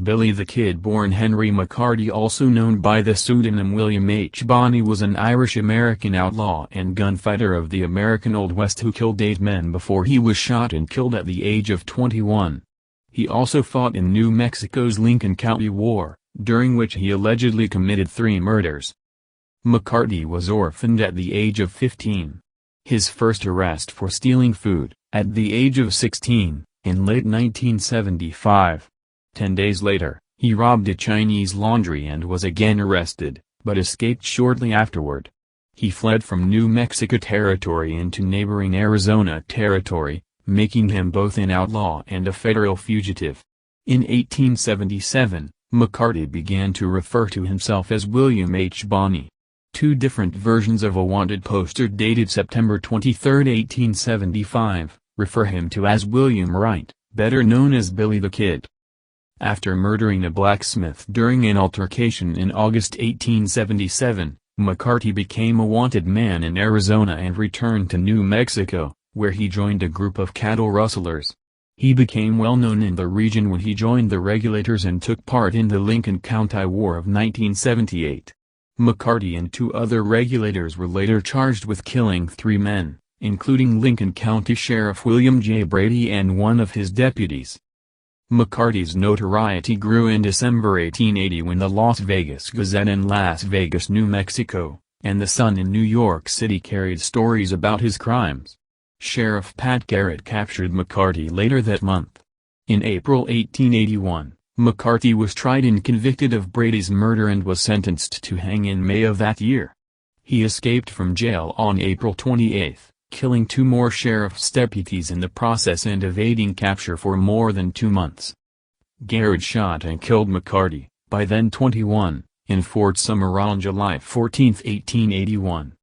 Billy the Kid, born Henry McCarty, also known by the pseudonym William H. Bonney, was an Irish-American outlaw and gunfighter of the American Old West who killed 8 men before he was shot and killed at the age of 21. He also fought in New Mexico's Lincoln County War, during which he allegedly committed 3 murders. McCarty was orphaned at the age of 15. His first arrest for stealing food, at the age of 16, in late 1975. 10 days later, he robbed a Chinese laundry and was again arrested, but escaped shortly afterward. He fled from New Mexico Territory into neighboring Arizona Territory, making him both an outlaw and a federal fugitive. In 1877, McCarty began to refer to himself as William H. Bonney. 2 different versions of a wanted poster dated September 23, 1875, refer him to as William Wright, better known as Billy the Kid. After murdering a blacksmith during an altercation in August 1877, McCarty became a wanted man in Arizona and returned to New Mexico, where he joined a group of cattle rustlers. He became well known in the region when he joined the Regulators and took part in the Lincoln County War of 1978. McCarty and 2 other Regulators were later charged with killing 3 men, including Lincoln County Sheriff William J. Brady and one of his deputies. McCarty's notoriety grew in December 1880 when the Las Vegas Gazette in Las Vegas, New Mexico, and the Sun in New York City carried stories about his crimes. Sheriff Pat Garrett captured McCarty later that month. In April 1881, McCarty was tried and convicted of Brady's murder and was sentenced to hang in May of that year. He escaped from jail on April 28. Killing 2 more sheriff's deputies in the process and evading capture for more than 2 months. Garrett shot and killed McCarty, by then 21, in Fort Summer on July 14, 1881.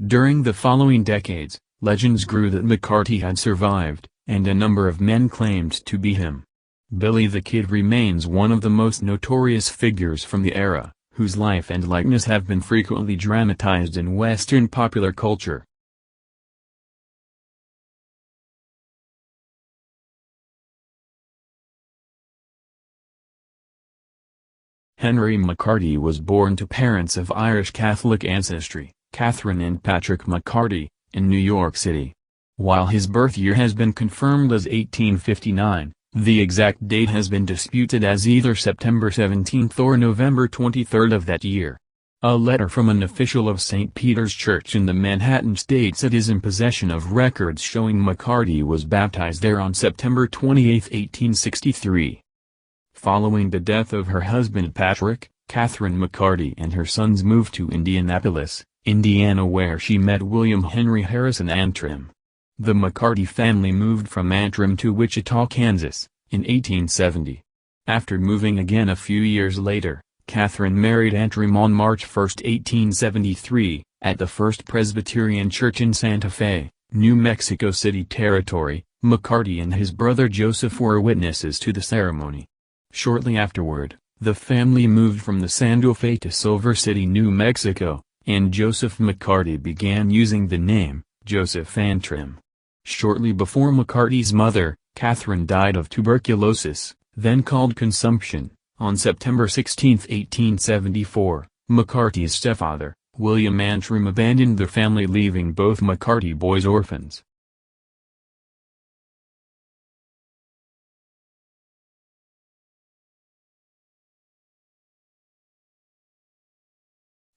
During the following decades, legends grew that McCarty had survived, and a number of men claimed to be him. Billy the Kid remains one of the most notorious figures from the era, whose life and likeness have been frequently dramatized in Western popular culture. Henry McCarty was born to parents of Irish Catholic ancestry, Catherine and Patrick McCarty, in New York City. While his birth year has been confirmed as 1859, the exact date has been disputed as either September 17 or November 23 of that year. A letter from an official of St. Peter's Church in the Manhattan states it is in possession of records showing McCarty was baptized there on September 28, 1863. Following the death of her husband Patrick, Catherine McCarty and her sons moved to Indianapolis, Indiana, where she met William Henry Harrison Antrim. The McCarty family moved from Antrim to Wichita, Kansas, in 1870. After moving again a few years later, Catherine married Antrim on March 1, 1873, at the First Presbyterian Church in Santa Fe, New Mexico City Territory. McCarty and his brother Joseph were witnesses to the ceremony. Shortly afterward, the family moved from the Santa Fe to Silver City, New Mexico, and Joseph McCarty began using the name, Joseph Antrim. Shortly before McCarty's mother, Catherine, died of tuberculosis, then called consumption, on September 16, 1874, McCarty's stepfather, William Antrim, abandoned the family, leaving both McCarty boys orphans.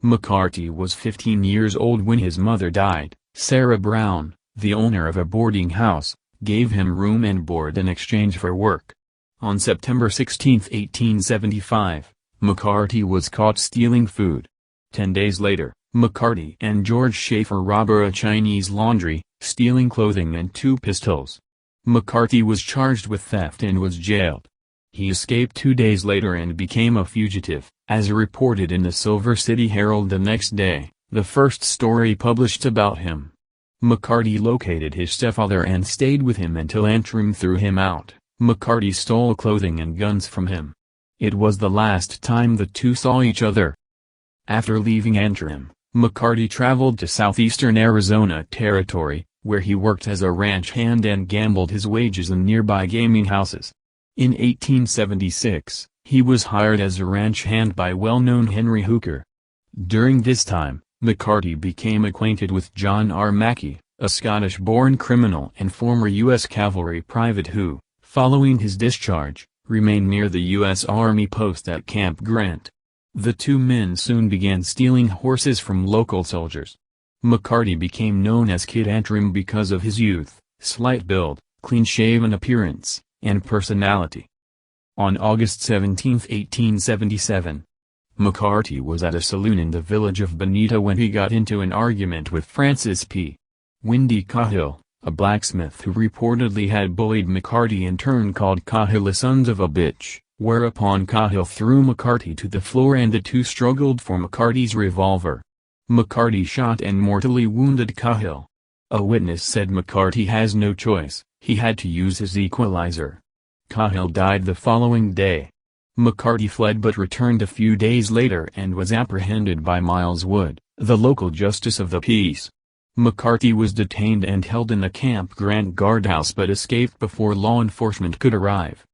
McCarty was 15 years old when his mother died. Sarah Brown, the owner of a boarding house, gave him room and board in exchange for work. On September 16, 1875, McCarty was caught stealing food. 10 days later, McCarty and George Schaefer robbed a Chinese laundry, stealing clothing and 2 pistols. McCarty was charged with theft and was jailed. He escaped 2 days later and became a fugitive, as reported in the Silver City Herald the next day, the first story published about him. McCarty located his stepfather and stayed with him until Antrim threw him out. McCarty stole clothing and guns from him. It was the last time the two saw each other. After leaving Antrim, McCarty traveled to southeastern Arizona Territory, where he worked as a ranch hand and gambled his wages in nearby gaming houses. In 1876, He was hired as a ranch hand by well-known Henry Hooker. During this time, McCarty became acquainted with John R. Mackey, a Scottish-born criminal and former U.S. cavalry private who, following his discharge, remained near the U.S. Army post at Camp Grant. The two men soon began stealing horses from local soldiers. McCarty became known as Kid Antrim because of his youth, slight build, clean-shaven appearance, and personality. On August 17, 1877, McCarty was at a saloon in the village of Bonita when he got into an argument with Francis P. Windy Cahill, a blacksmith who reportedly had bullied McCarty and turned called Cahill a sons of a bitch, whereupon Cahill threw McCarty to the floor and the two struggled for McCarty's revolver. McCarty shot and mortally wounded Cahill. A witness said McCarty has no choice, he had to use his equalizer. Cahill died the following day. McCarty fled but returned a few days later and was apprehended by Miles Wood, the local justice of the peace. McCarty was detained and held in the Camp Grant guardhouse but escaped before law enforcement could arrive.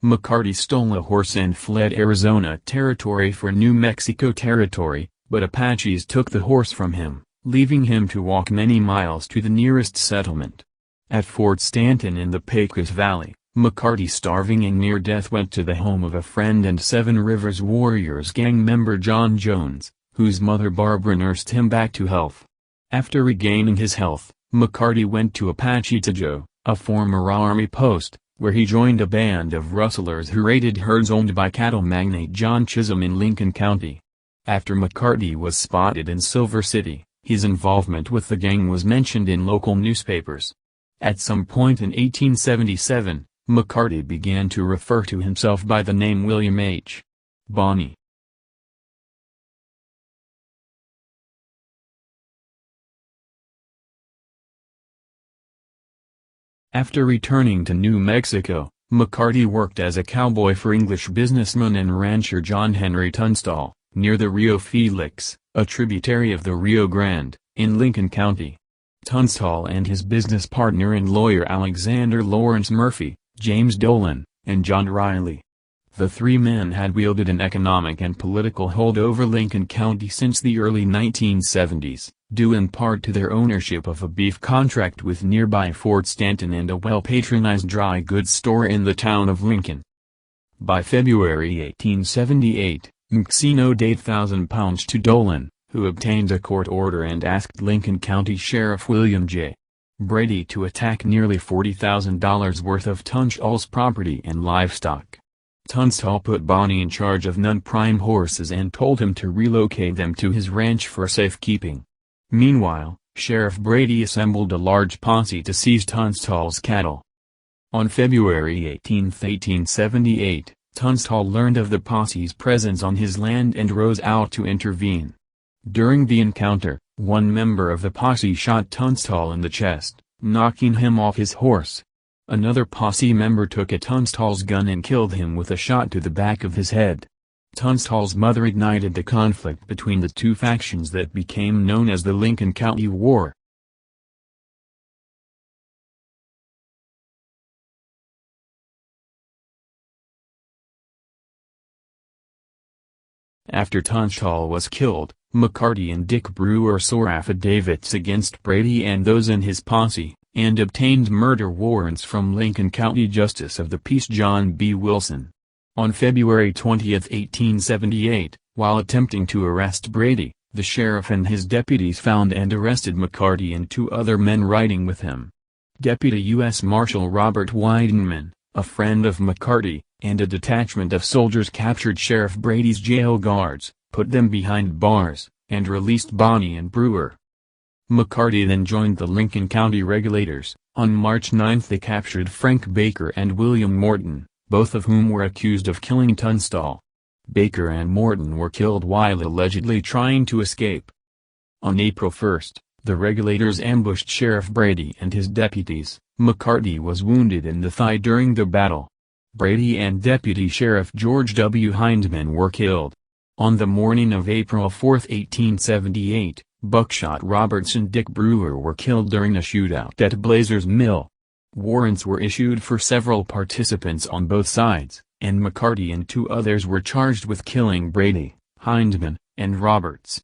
McCarty stole a horse and fled Arizona Territory for New Mexico Territory, but Apaches took the horse from him, leaving him to walk many miles to the nearest settlement. At Fort Stanton in the Pecos Valley, McCarty, starving and near death, went to the home of a friend and Seven Rivers Warriors gang member John Jones, whose mother Barbara nursed him back to health. After regaining his health, McCarty went to Apache Tajo, a former Army post, where he joined a band of rustlers who raided herds owned by cattle magnate John Chisholm in Lincoln County. After McCarty was spotted in Silver City, his involvement with the gang was mentioned in local newspapers. At some point in 1877, McCarty began to refer to himself by the name William H. Bonney. After returning to New Mexico, McCarty worked as a cowboy for English businessman and rancher John Henry Tunstall, near the Rio Felix, a tributary of the Rio Grande, in Lincoln County. Tunstall and his business partner and lawyer Alexander Lawrence Murphy, James Dolan, and John Riley. The three men had wielded an economic and political hold over Lincoln County since the early 1970s, due in part to their ownership of a beef contract with nearby Fort Stanton and a well-patronized dry goods store in the town of Lincoln. By February 1878, McCarty owed £8,000 to Dolan, who obtained a court order and asked Lincoln County Sheriff William J. Brady to attack nearly $40,000 worth of Tunstall's property and livestock. Tunstall put Bonney in charge of non-prime horses and told him to relocate them to his ranch for safekeeping. Meanwhile, Sheriff Brady assembled a large posse to seize Tunstall's cattle. On February 18, 1878, Tunstall learned of the posse's presence on his land and rose out to intervene. During the encounter, one member of the posse shot Tunstall in the chest, knocking him off his horse. Another posse member took at Tunstall's gun and killed him with a shot to the back of his head. Tunstall's mother ignited the conflict between the two factions that became known as the Lincoln County War. After Tunstall was killed, McCarty and Dick Brewer swore affidavits against Brady and those in his posse, and obtained murder warrants from Lincoln County Justice of the Peace John B. Wilson. On February 20, 1878, while attempting to arrest Brady, the sheriff and his deputies found and arrested McCarty and two other men riding with him. Deputy U.S. Marshal Robert Weidenman, a friend of McCarty, and a detachment of soldiers captured Sheriff Brady's jail guards, put them behind bars, and released Bonney and Brewer. McCarty then joined the Lincoln County Regulators. On March 9 they captured Frank Baker and William Morton, both of whom were accused of killing Tunstall. Baker and Morton were killed while allegedly trying to escape. On April 1, the Regulators ambushed Sheriff Brady and his deputies. McCarty was wounded in the thigh during the battle. Brady and Deputy Sheriff George W. Hindman were killed. On the morning of April 4, 1878, Buckshot Roberts and Dick Brewer were killed during a shootout at Blazer's Mill. Warrants were issued for several participants on both sides, and McCarty and 2 others were charged with killing Brady, Hindman, and Roberts.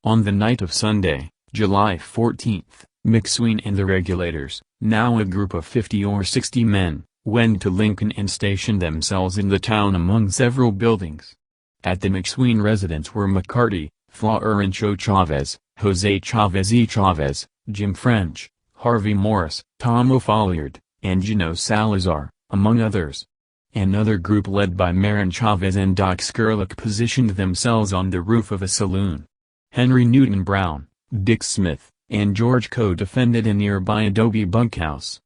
On the night of Sunday, July 14, McSween and the Regulators, now a group of 50 or 60 men, went to Lincoln and stationed themselves in the town among several buildings. At the McSween residence were McCarty, Florencio Chavez, Jose Chavez y Chavez, Jim French, Harvey Morris, Tom O'Folliard, and Gino Salazar, among others. Another group led by Marin Chavez and Doc Skurlock positioned themselves on the roof of a saloon. Henry Newton Brown, Dick Smith, and George Coe defended a nearby adobe bunkhouse.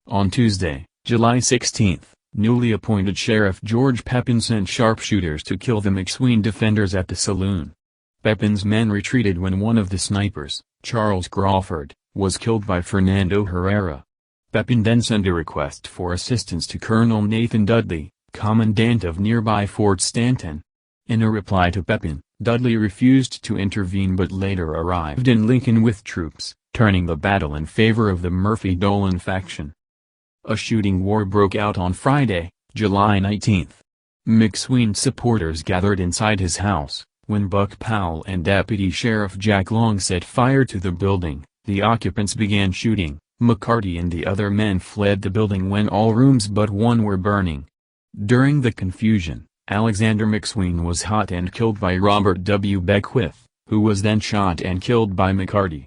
On Tuesday, July 16, newly appointed Sheriff George Pepin sent sharpshooters to kill the McSween defenders at the saloon. Pepin's men retreated when one of the snipers, Charles Crawford, was killed by Fernando Herrera. Pepin then sent a request for assistance to Colonel Nathan Dudley, commandant of nearby Fort Stanton. In a reply to Pepin, Dudley refused to intervene but later arrived in Lincoln with troops, turning the battle in favor of the Murphy-Dolan faction. A shooting war broke out on Friday, July 19. McSween supporters gathered inside his house. When Buck Powell and Deputy Sheriff Jack Long set fire to the building, the occupants began shooting. McCarty and the other men fled the building when all rooms but one were burning. During the confusion, Alexander McSween was shot and killed by Robert W. Beckwith, who was then shot and killed by McCarty.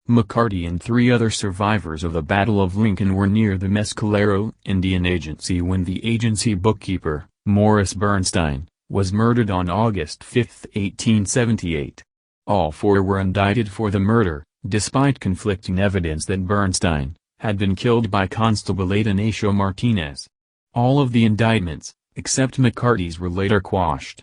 McCarty and 3 other survivors of the Battle of Lincoln were near the Mescalero Indian Agency when the agency bookkeeper, Morris Bernstein, was murdered on August 5, 1878. All 4 were indicted for the murder, despite conflicting evidence that Bernstein had been killed by Constable Ignacio Martinez. All of the indictments, except McCarty's, were later quashed.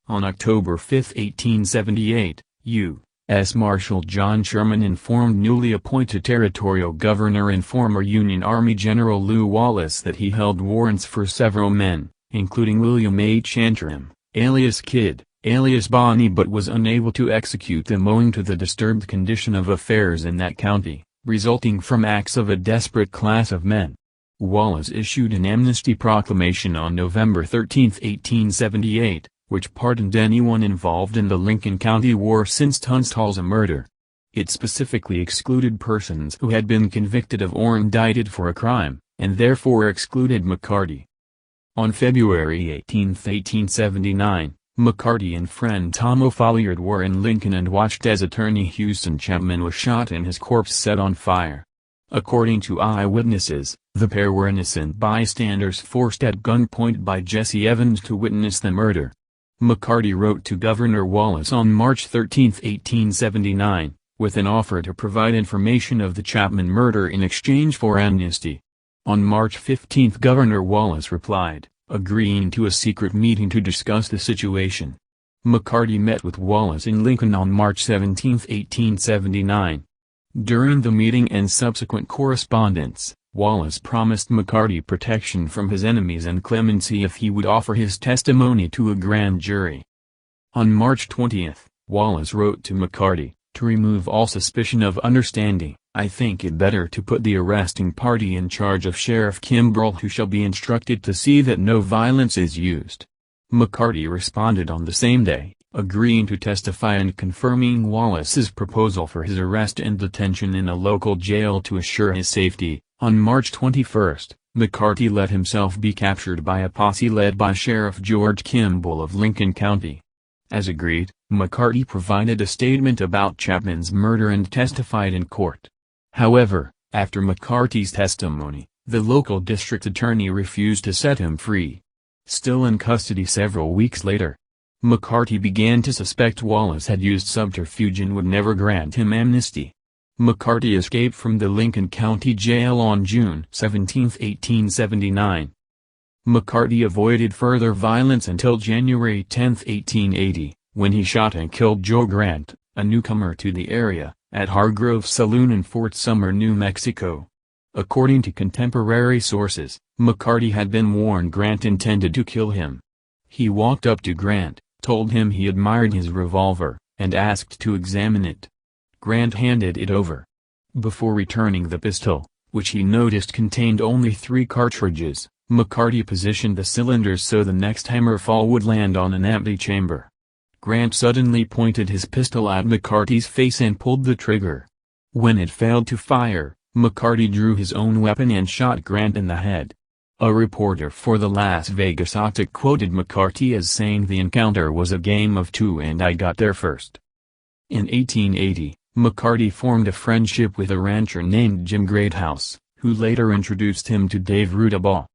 On October 5, 1878, U.S. Marshal John Sherman informed newly appointed Territorial Governor and former Union Army General Lew Wallace that he held warrants for several men, including William H. Antrim, alias Kidd, alias Bonney, but was unable to execute them owing to the disturbed condition of affairs in that county, resulting from acts of a desperate class of men. Wallace issued an amnesty proclamation on November 13, 1878, which pardoned anyone involved in the Lincoln County War since Tunstall's murder. It specifically excluded persons who had been convicted of or indicted for a crime, and therefore excluded McCarty. On February 18, 1879, McCarty and friend Tom O'Folliard were in Lincoln and watched as attorney Houston Chapman was shot and his corpse set on fire. According to eyewitnesses, the pair were innocent bystanders forced at gunpoint by Jesse Evans to witness the murder. McCarty wrote to Governor Wallace on March 13, 1879, with an offer to provide information of the Chapman murder in exchange for amnesty. On March 15 Governor Wallace replied, agreeing to a secret meeting to discuss the situation. McCarty met with Wallace in Lincoln on March 17, 1879. During the meeting and subsequent correspondence, Wallace promised McCarty protection from his enemies and clemency if he would offer his testimony to a grand jury. On March 20, Wallace wrote to McCarty, to remove all suspicion of understanding, I think it better to put the arresting party in charge of Sheriff Kimbrell, who shall be instructed to see that no violence is used. McCarty responded on the same day, agreeing to testify and confirming Wallace's proposal for his arrest and detention in a local jail to assure his safety. On March 21, McCarty let himself be captured by a posse led by Sheriff George Kimball of Lincoln County. As agreed, McCarty provided a statement about Chapman's murder and testified in court. However, after McCarty's testimony, the local district attorney refused to set him free. Still in custody several weeks later, McCarty began to suspect Wallace had used subterfuge and would never grant him amnesty. McCarty escaped from the Lincoln County Jail on June 17, 1879. McCarty avoided further violence until January 10, 1880, when he shot and killed Joe Grant, a newcomer to the area, at Hargrove Saloon in Fort Sumner, New Mexico. According to contemporary sources, McCarty had been warned Grant intended to kill him. He walked up to Grant, told him he admired his revolver, and asked to examine it. Grant handed it over. Before returning the pistol, which he noticed contained only 3 cartridges, McCarty positioned the cylinders so the next hammerfall would land on an empty chamber. Grant suddenly pointed his pistol at McCarty's face and pulled the trigger. When it failed to fire, McCarty drew his own weapon and shot Grant in the head. A reporter for the Las Vegas Optic quoted McCarty as saying the encounter was a game of 2 and I got there first. In 1880, McCarty formed a friendship with a rancher named Jim Greathouse, who later introduced him to Dave Rudabaugh.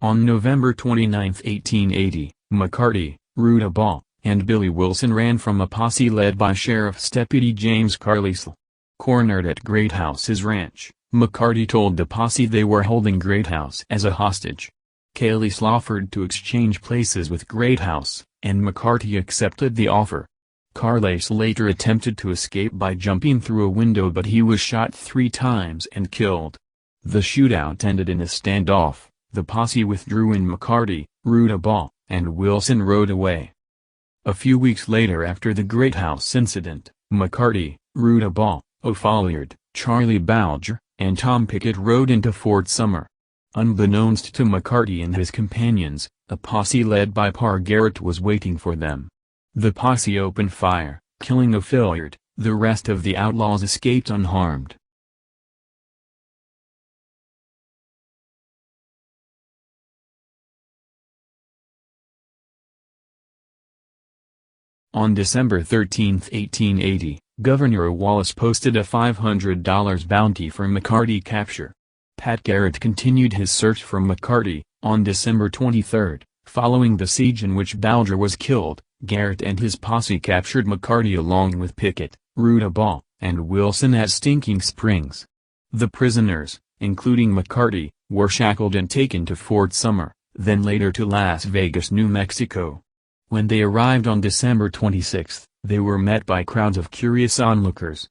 On November 29, 1880, McCarty, Rudabaugh, and Billy Wilson ran from a posse led by Sheriff's Deputy James Carlisle. Cornered at Greathouse's ranch, McCarty told the posse they were holding Greathouse as a hostage. Carlisle offered to exchange places with Greathouse, and McCarty accepted the offer. Carlisle later attempted to escape by jumping through a window but he was shot 3 times and killed. The shootout ended in a standoff, the posse withdrew and McCarty, Rudabaugh, and Wilson rode away. A few weeks later after the Greathouse incident, McCarty, Rudabaugh, O'Folliard, Charlie Bouger, and Tom Pickett rode into Fort Summer. Unbeknownst to McCarty and his companions, a posse led by Parr Garrett was waiting for them. The posse opened fire, killing O'Folliard. The rest of the outlaws escaped unharmed. On December 13, 1880, Governor Wallace posted a $500 bounty for McCarty capture. Pat Garrett continued his search for McCarty. On December 23, following the siege in which Bouger was killed, Garrett and his posse captured McCarty along with Pickett, Rudabaugh, and Wilson at Stinking Springs. The prisoners, including McCarty, were shackled and taken to Fort Summer, then later to Las Vegas, New Mexico. When they arrived on December 26, they were met by crowds of curious onlookers.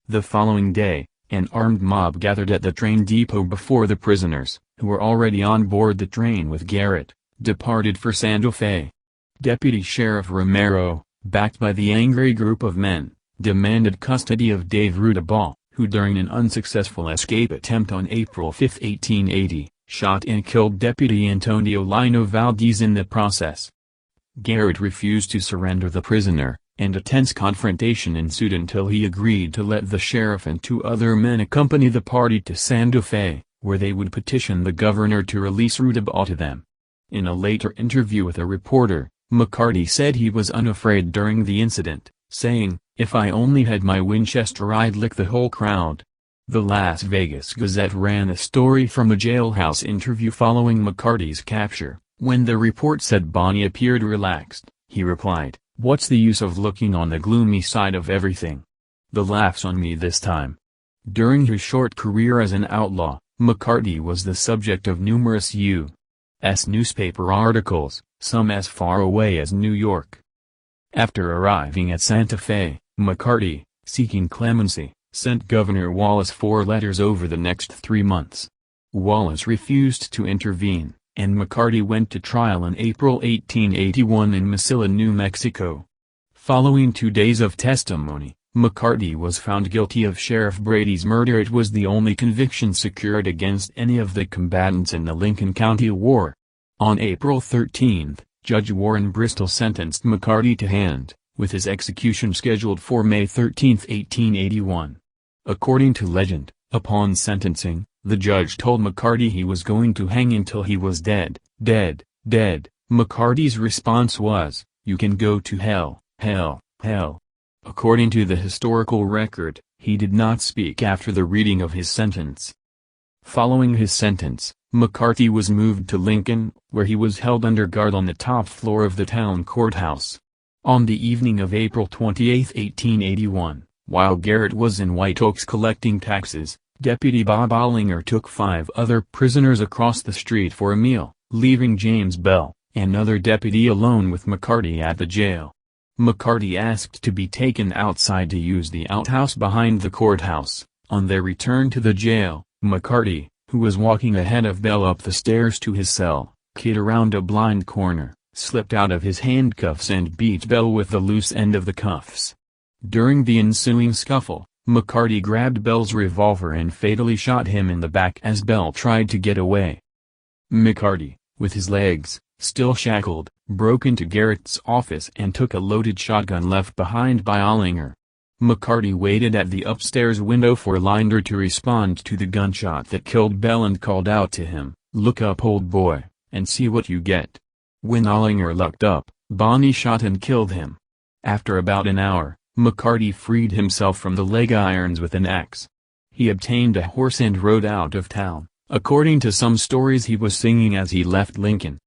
The following day, an armed mob gathered at the train depot before the prisoners, who were already on board the train with Garrett, departed for Santa Fe. Deputy Sheriff Romero, backed by the angry group of men, demanded custody of Dave Rudabaugh, who during an unsuccessful escape attempt on April 5, 1880, shot and killed Deputy Antonio Lino Valdez in the process. Garrett refused to surrender the prisoner, and a tense confrontation ensued until he agreed to let the sheriff and 2 other men accompany the party to Santa Fe, where they would petition the governor to release Rudabaugh to them. In a later interview with a reporter, McCarty said he was unafraid during the incident, saying, "If I only had my Winchester I'd lick the whole crowd." The Las Vegas Gazette ran a story from a jailhouse interview following McCarty's capture. When the report said Bonney appeared relaxed, he replied, "What's the use of looking on the gloomy side of everything? The laugh's on me this time." During his short career as an outlaw, McCarty was the subject of numerous U.S. newspaper articles, some as far away as New York. After arriving at Santa Fe, McCarty, seeking clemency, sent Governor Wallace 4 letters over the next 3 months. Wallace refused to intervene, and McCarty went to trial in April 1881 in Mesilla, New Mexico. Following 2 days of testimony, McCarty was found guilty of Sheriff Brady's murder. It was the only conviction secured against any of the combatants in the Lincoln County War. On April 13, Judge Warren Bristol sentenced McCarty to hang, with his execution scheduled for May 13, 1881. According to legend, upon sentencing, the judge told McCarty he was going to hang until he was dead, dead, dead. McCarty's response was, "You can go to hell, hell, hell." According to the historical record, he did not speak after the reading of his sentence. Following his sentence, McCarty was moved to Lincoln, where he was held under guard on the top floor of the town courthouse. On the evening of April 28, 1881, while Garrett was in White Oaks collecting taxes, Deputy Bob Ollinger took 5 other prisoners across the street for a meal, leaving James Bell, another deputy, alone with McCarty at the jail. McCarty asked to be taken outside to use the outhouse behind the courthouse. On their return to the jail, McCarty, who was walking ahead of Bell up the stairs to his cell. Kid around a blind corner, slipped out of his handcuffs and beat Bell with the loose end of the cuffs. During the ensuing scuffle, McCarty grabbed Bell's revolver and fatally shot him in the back as Bell tried to get away. McCarty, with his legs still shackled, broke into Garrett's office and took a loaded shotgun left behind by Ollinger. McCarty waited at the upstairs window for Linder to respond to the gunshot that killed Bell and called out to him, "Look up, old boy, and see what you get." When Ollinger looked up, Bonney shot and killed him. After about an hour, McCarty freed himself from the leg irons with an axe. He obtained a horse and rode out of town. According to some stories, he was singing as he left Lincoln.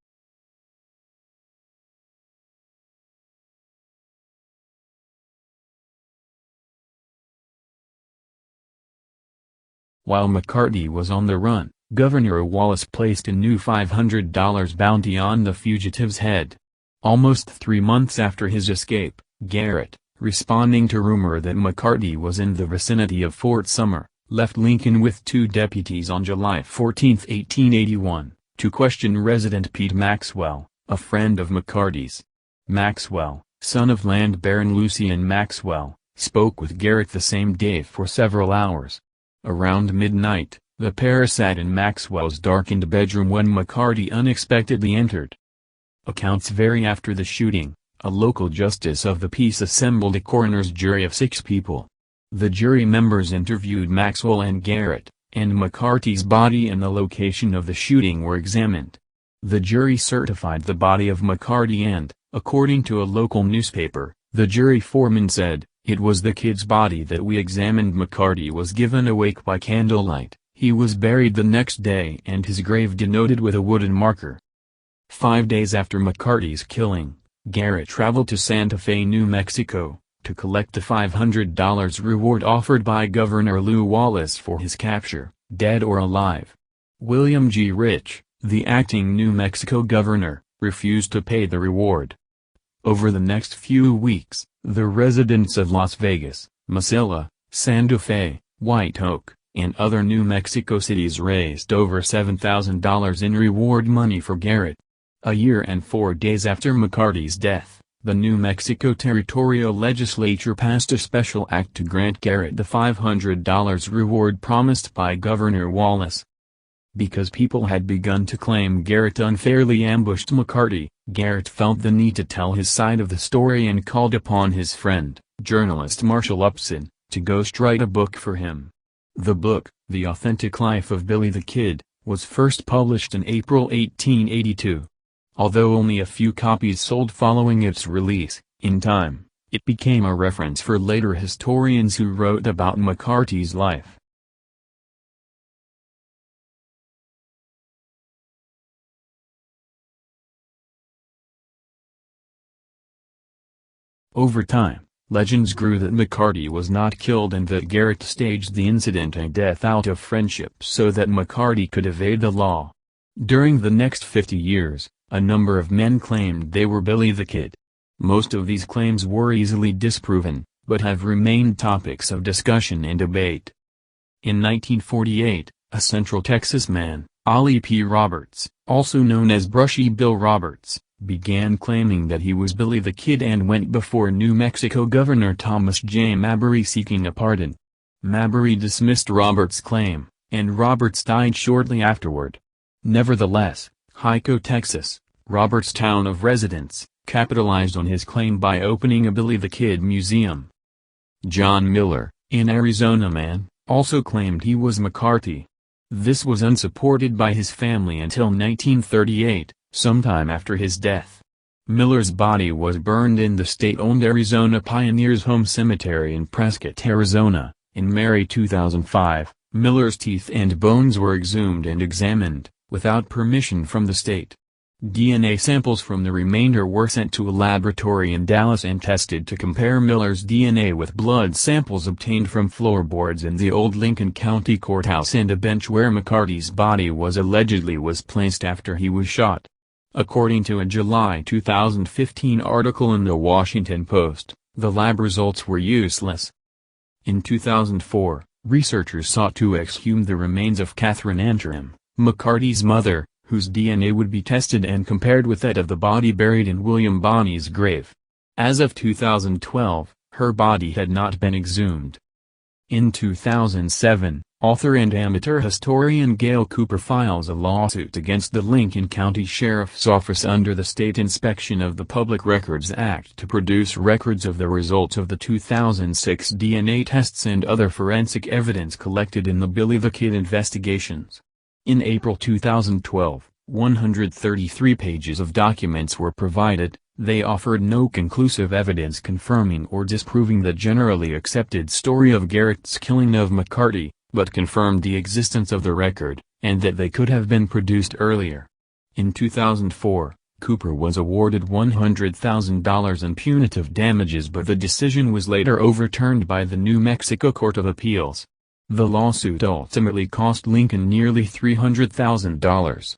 While McCarty was on the run, Governor Wallace placed a new $500 bounty on the fugitive's head. Almost 3 months after his escape, Garrett, responding to rumor that McCarty was in the vicinity of Fort Summer, left Lincoln with 2 deputies on July 14, 1881, to question resident Pete Maxwell, a friend of McCarty's. Maxwell, son of land baron Lucien Maxwell, spoke with Garrett the same day for several hours. Around midnight, the pair sat in Maxwell's darkened bedroom when McCarty unexpectedly entered. Accounts vary. After the shooting, a local justice of the peace assembled a coroner's jury of 6 people. The jury members interviewed Maxwell and Garrett, and McCarty's body and the location of the shooting were examined. The jury certified the body of McCarty and, according to a local newspaper, the jury foreman said, "It was the kid's body that we examined. McCarty was given awake by candlelight. He was buried the next day and his grave denoted with a wooden marker." 5 days after McCarty's killing, Garrett traveled to Santa Fe, New Mexico, to collect the $500 reward offered by Governor Lew Wallace for his capture, dead or alive. William G. Rich, the acting New Mexico governor, refused to pay the reward. Over the next few weeks, the residents of Las Vegas, Mesilla, Santa Fe, White Oak, and other New Mexico cities raised over $7,000 in reward money for Garrett. A year and 4 days after McCarty's death, the New Mexico Territorial Legislature passed a special act to grant Garrett the $500 reward promised by Governor Wallace. Because people had begun to claim Garrett unfairly ambushed McCarty, Garrett felt the need to tell his side of the story and called upon his friend, journalist Marshall Upson, to ghostwrite a book for him. The book, The Authentic Life of Billy the Kid, was first published in April 1882. Although only a few copies sold following its release, in time, it became a reference for later historians who wrote about McCarty's life. Over time, legends grew that McCarty was not killed and that Garrett staged the incident and death out of friendship so that McCarty could evade the law. During the next 50 years, a number of men claimed they were Billy the Kid. Most of these claims were easily disproven, but have remained topics of discussion and debate. In 1948, a Central Texas man, Ollie P. Roberts, also known as Brushy Bill Roberts, began claiming that he was Billy the Kid and went before New Mexico Governor Thomas J. Mabry seeking a pardon. Mabry dismissed Roberts' claim, and Roberts died shortly afterward. Nevertheless, Hyco, Texas, Roberts' town of residence, capitalized on his claim by opening a Billy the Kid museum. John Miller, an Arizona man, also claimed he was McCarty. This was unsupported by his family until 1938. Sometime after his death. Miller's body was burned in the state-owned Arizona Pioneers Home Cemetery in Prescott, Arizona. In May 2005, Miller's teeth and bones were exhumed and examined, without permission from the state. DNA samples from the remainder were sent to a laboratory in Dallas and tested to compare Miller's DNA with blood samples obtained from floorboards in the old Lincoln County Courthouse and a bench where McCarty's body was allegedly placed after he was shot. According to a July 2015 article in the Washington Post, the lab results were useless. In 2004, Researchers sought to exhume the remains of Catherine Antrim, McCarty's mother, whose DNA would be tested and compared with that of the body buried in William Bonney's grave. As of 2012, her body had not been exhumed. In 2007, author and amateur historian Gail Cooper files a lawsuit against the Lincoln County Sheriff's Office under the State Inspection of the Public Records Act to produce records of the results of the 2006 DNA tests and other forensic evidence collected in the Billy the Kid investigations. In April 2012, 133 pages of documents were provided. They offered no conclusive evidence confirming or disproving the generally accepted story of Garrett's killing of McCarty, but confirmed the existence of the record, and that they could have been produced earlier. In 2004, Cooper was awarded $100,000 in punitive damages, but the decision was later overturned by the New Mexico Court of Appeals. The lawsuit ultimately cost Lincoln nearly $300,000.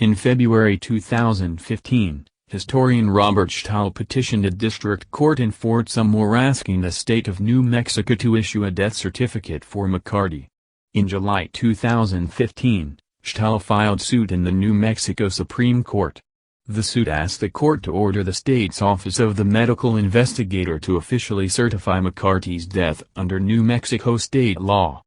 In February 2015, historian Robert Stahl petitioned a district court in Fort Sumner asking the state of New Mexico to issue a death certificate for McCarty. In July 2015, Stahl filed suit in the New Mexico Supreme Court. The suit asked the court to order the state's Office of the Medical Investigator to officially certify McCarty's death under New Mexico state law.